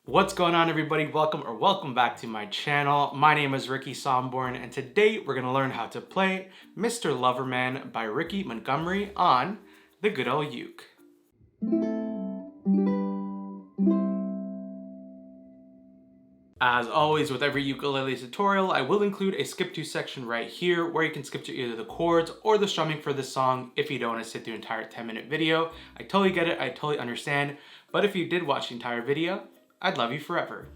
What's going on, everybody? Welcome back to my channel. My name is Ricky Somborn, and today we're going to learn how to play Mr. Loverman by Ricky Montgomery on the good old uke. As always with every ukulele tutorial, I will include a skip to section right here where you can skip to either the chords or the strumming for this song if you don't want to sit through the entire 10-minute video. I totally get it, I totally understand, but if you did watch the entire video, I'd love you forever.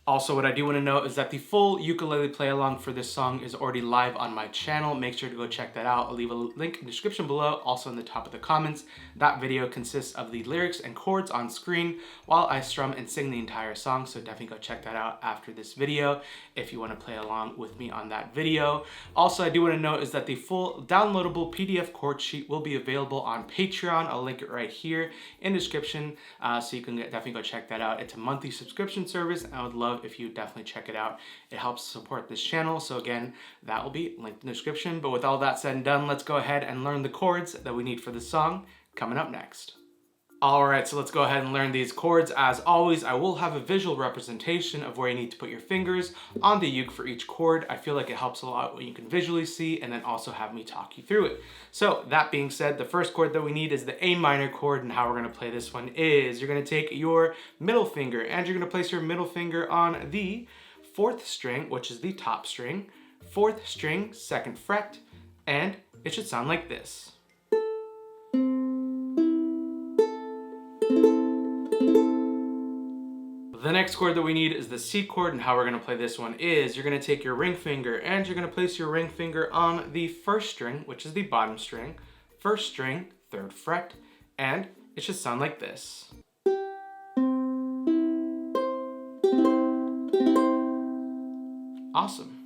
Also, what I do want to note is that the full ukulele play along for this song is already live on my channel. Make sure to go check that out. I'll leave a link in the description below, also in the top of the comments. That video consists of the lyrics and chords on screen while I strum and sing the entire song, so definitely go check that out after this video if you want to play along with me on that video. Also, I do want to note is that the full downloadable PDF chord sheet will be available on Patreon. I'll link it right here in the description, so you can definitely go check that out. It's a monthly subscription service, and I would love if you definitely check it out. It helps support this channel, so again, that will be linked in the description. But with all that said and done, let's go ahead and learn the chords that we need for this song coming up next. Alright, so let's go ahead and learn these chords. As always, I will have a visual representation of where you need to put your fingers on the uke for each chord. I feel like it helps a lot when you can visually see and then also have me talk you through it. So that being said, the first chord that we need is the A minor chord, and how we're going to play this one is you're going to take your middle finger and you're going to place your middle finger on the 4th string, which is the top string, 4th string, 2nd fret, and it should sound like this. The next chord that we need is the C chord, and how we're going to play this one is you're going to take your ring finger and you're going to place your ring finger on the 1st string, which is the bottom string, 1st string, 3rd fret, and it should sound like this. Awesome.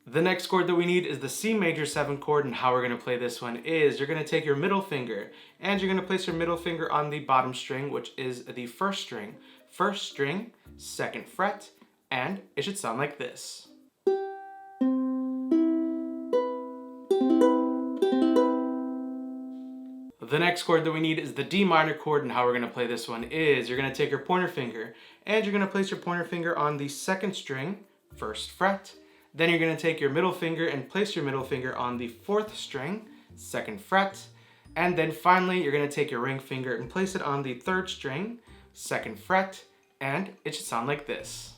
The next chord that we need is the C major 7 chord, and how we're going to play this one is you're going to take your middle finger and you're going to place your middle finger on the bottom string, which is the 1st string, 1st string, 2nd fret, and it should sound like this. The next chord that we need is the D minor chord, and how we're going to play this one is you're going to take your pointer finger and you're going to place your pointer finger on the 2nd string, 1st fret. Then you're going to take your middle finger and place your middle finger on the 4th string, 2nd fret. And then finally, you're going to take your ring finger and place it on the 3rd string, 2nd fret, and it should sound like this.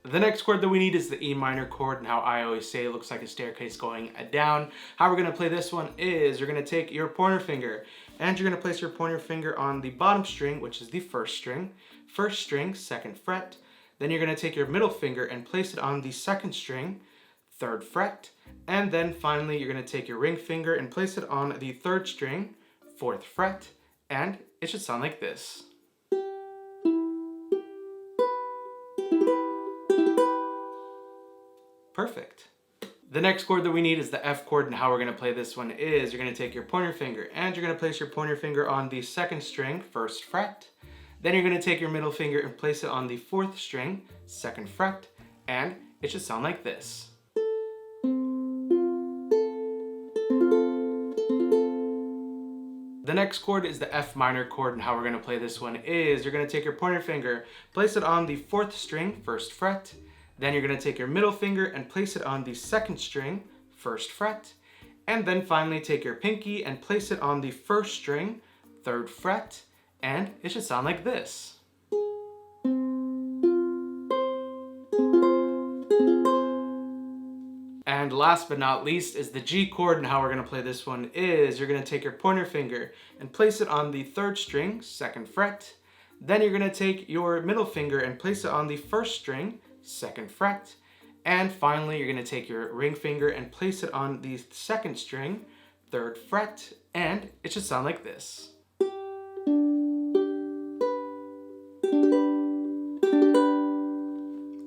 The next chord that we need is the E minor chord, and how I always say it looks like a staircase going down. How we're going to play this one is you're going to take your pointer finger and you're going to place your pointer finger on the bottom string, which is the 1st string, 1st string, 2nd fret. Then you're going to take your middle finger and place it on the 2nd string, 3rd fret. And then finally, you're going to take your ring finger and place it on the 3rd string, 4th fret, and it should sound like this. Perfect. The next chord that we need is the F chord, and how we're going to play this one is you're going to take your pointer finger and you're going to place your pointer finger on the 2nd string, 1st fret. Then you're going to take your middle finger and place it on the 4th string, 2nd fret, and it should sound like this. The next chord is the F minor chord, and how we're going to play this one is you're going to take your pointer finger, place it on the 4th string, 1st fret. Then you're going to take your middle finger and place it on the 2nd string, 1st fret. And then finally take your pinky and place it on the 1st string, 3rd fret, and it should sound like this. And last but not least is the G chord, and how we're going to play this one is you're going to take your pointer finger and place it on the 3rd string, 2nd fret. Then you're going to take your middle finger and place it on the 1st string, 2nd fret. And finally, you're going to take your ring finger and place it on the 2nd string, 3rd fret, and it should sound like this.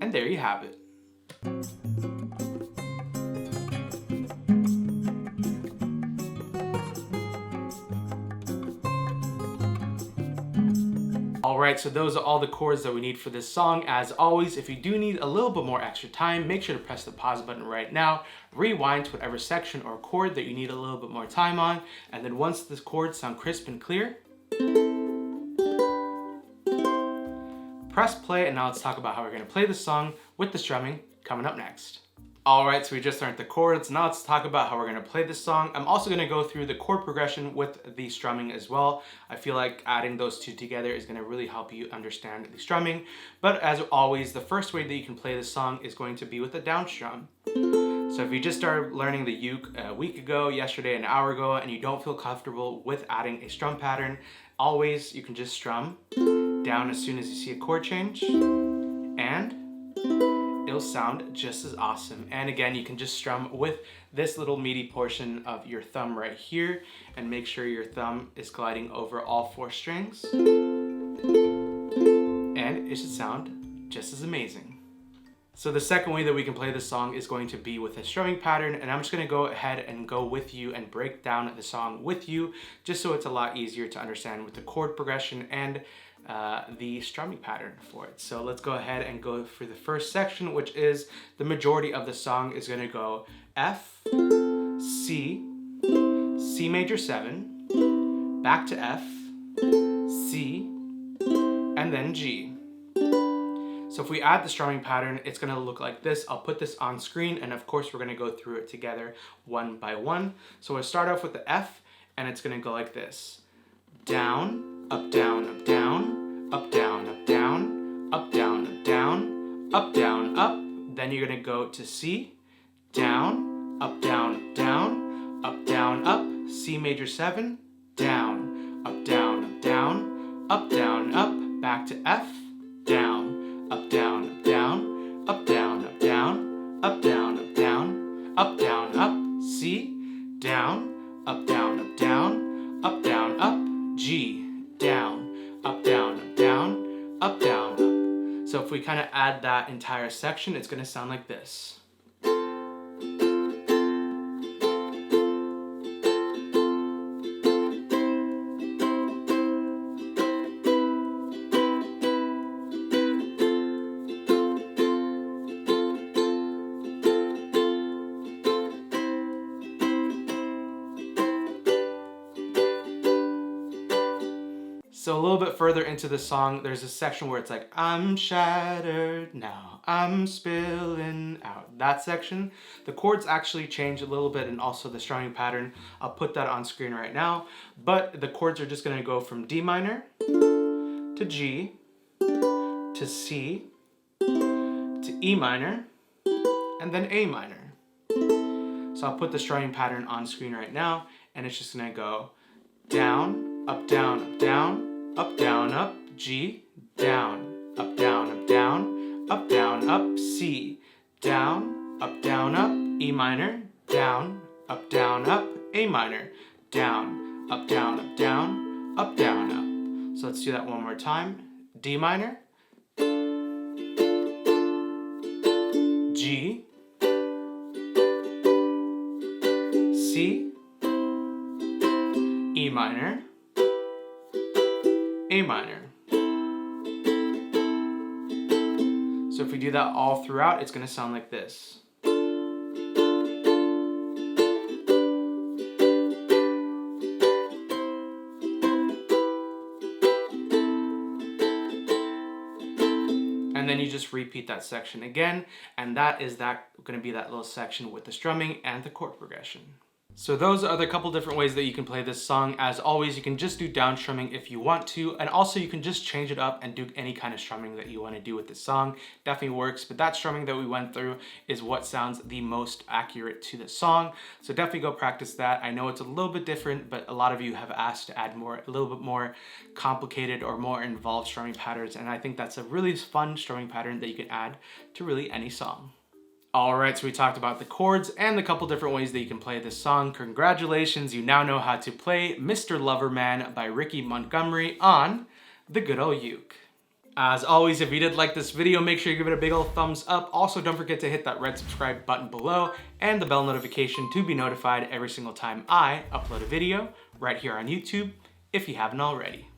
And there you have it. Alright, so those are all the chords that we need for this song. As always, if you do need a little bit more extra time, make sure to press the pause button right now, rewind to whatever section or chord that you need a little bit more time on, and then once the chords sound crisp and clear, press play, and now let's talk about how we're going to play the song with the strumming coming up next. Alright, so we just learned the chords. Now let's talk about how we're going to play this song. I'm also going to go through the chord progression with the strumming as well. I feel like adding those two together is going to really help you understand the strumming. But as always, the first way that you can play this song is going to be with a down strum. So if you just started learning the uke a week ago, yesterday, an hour ago, and you don't feel comfortable with adding a strum pattern, always you can just strum down as soon as you see a chord change, and it'll sound just as awesome. And again, you can just strum with this little meaty portion of your thumb right here, and make sure your thumb is gliding over all 4 strings, and it should sound just as amazing. So the second way that we can play this song is going to be with a strumming pattern, and I'm just going to go ahead and go with you and break down the song with you, just so it's a lot easier to understand with the chord progression and the strumming pattern for it. So let's go ahead and go for the first section, which is the majority of the song is going to go F, C, C major 7, back to F, C, and then G. So if we add the strumming pattern, it's going to look like this. I'll put this on screen, and of course we're going to go through it together one by one. So we'll start off with the F, and it's going to go like this. Down, up, down, up, down, up, down, up, down, up, down, up, down, up, down, up. Then you're going to go to C, down, up, down, down, up, down, up, C major 7, down, up, down, up, down, up, down, up, back to F, down, up, down, up, down, up, down, up, down, up, down, up, down, up, down, up, C, down, up, down, up, down, up, down, up, G, down, up, down, up, down, up, down, up. So if we kind of add that entire section, it's going to sound like this. So a little bit further into the song, there's a section where it's like, I'm shattered now, I'm spilling out. That section, the chords actually change a little bit, and also the strumming pattern. I'll put that on screen right now. But the chords are just going to go from D minor to G to C to E minor and then A minor. So I'll put the strumming pattern on screen right now, and it's just going to go down, up, down, up, down, up, down, up, G, down, up, down, up, down, up, down, up, C, down, up, E minor, down, up, A minor, down, up, up, down, up. So let's do that one more time. D minor, G, C, E minor, A minor. So if we do that all throughout, it's going to sound like this. And then you just repeat that section again, and that is going to be that little section with the strumming and the chord progression. So those are the couple different ways that you can play this song. As always, you can just do down strumming if you want to, and also you can just change it up and do any kind of strumming that you want to do with this song. Definitely works, but that strumming that we went through is what sounds the most accurate to the song. So definitely go practice that. I know it's a little bit different, but a lot of you have asked to add a little bit more complicated or more involved strumming patterns, and I think that's a really fun strumming pattern that you can add to really any song. Alright, so we talked about the chords and the couple different ways that you can play this song. Congratulations, you now know how to play Mr. Loverman by Ricky Montgomery on the good old uke. As always, if you did like this video, make sure you give it a big old thumbs up. Also, don't forget to hit that red subscribe button below and the bell notification to be notified every single time I upload a video right here on YouTube if you haven't already.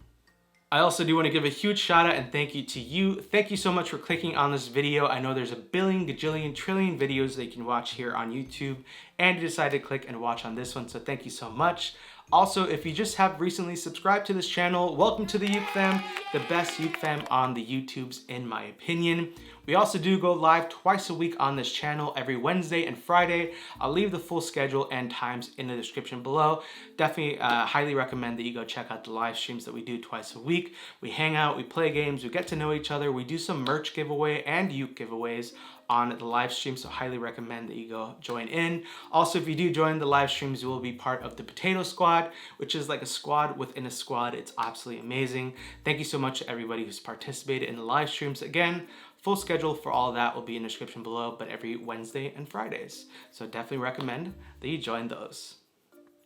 I also do want to give a huge shout out and thank you to you. Thank you so much for clicking on this video. I know there's a billion, gajillion, trillion videos that you can watch here on YouTube, and you decided to click and watch on this one, so thank you so much. Also, if you just have recently subscribed to this channel, welcome to the Uke fam, the best Uke fam on the YouTubes in my opinion. We also do go live twice a week on this channel, every Wednesday and Friday. I'll leave the full schedule and times in the description below. Definitely highly recommend that you go check out the live streams that we do twice a week. We hang out, we play games, we get to know each other, we do some merch giveaway and Uke giveaways on the live stream, so highly recommend that you go join in. Also, if you do join the live streams, you will be part of the Potato Squad, which is like a squad within a squad. It's absolutely amazing. Thank you so much to everybody who's participated in the live streams. Again, full schedule for all of that will be in the description below, but every Wednesday and Fridays. So definitely recommend that you join those.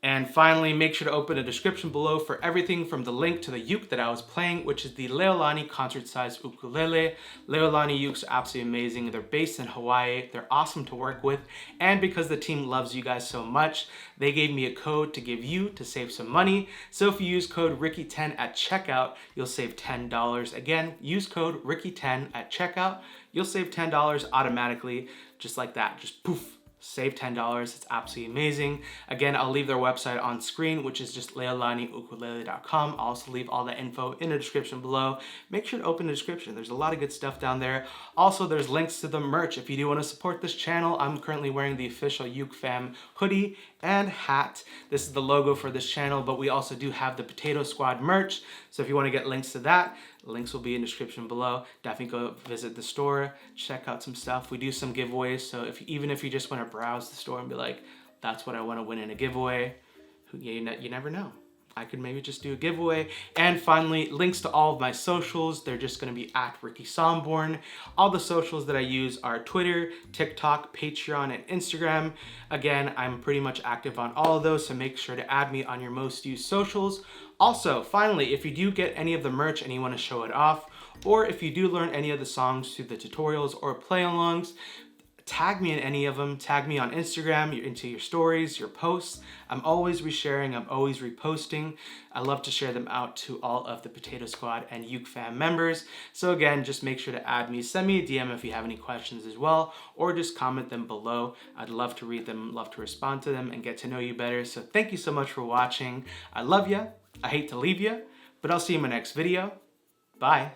And finally, make sure to open the description below for everything from the link to the uke that I was playing, which is the Leolani concert-sized ukulele. Leolani ukes are absolutely amazing. They're based in Hawaii. They're awesome to work with. And because the team loves you guys so much, they gave me a code to give you to save some money. So if you use code Ricky10 at checkout, you'll save $10. Again, use code Ricky10 at checkout. You'll save $10 automatically, just like that. Just poof. Save $10. It's absolutely amazing. Again, I'll leave their website on screen, which is just leolaniukulele.com. I'll also leave all the info in the description below. Make sure to open the description. There's a lot of good stuff down there. Also, there's links to the merch. If you do want to support this channel, I'm currently wearing the official Uke Fam hoodie and hat. This is the logo for this channel, but we also do have the Potato Squad merch. So if you want to get links to that, links will be in the description below. Definitely go visit the store, check out some stuff. We do some giveaways, so even if you just want to browse the store and be like, that's what I want to win in a giveaway, you never know. I could maybe just do a giveaway. And finally, links to all of my socials. They're just going to be at Ricky Somborn. All the socials that I use are Twitter, TikTok, Patreon, and Instagram. Again, I'm pretty much active on all of those, so make sure to add me on your most used socials. Also, finally, if you do get any of the merch and you want to show it off, or if you do learn any of the songs through the tutorials or play-alongs, tag me in any of them. Tag me on Instagram, into your stories, your posts. I'm always resharing, I'm always reposting. I love to share them out to all of the Potato Squad and Uke Fam members. So again, just make sure to add me. Send me a DM if you have any questions as well, or just comment them below. I'd love to read them, love to respond to them, and get to know you better. So thank you so much for watching. I love ya. I hate to leave you, but I'll see you in my next video. Bye.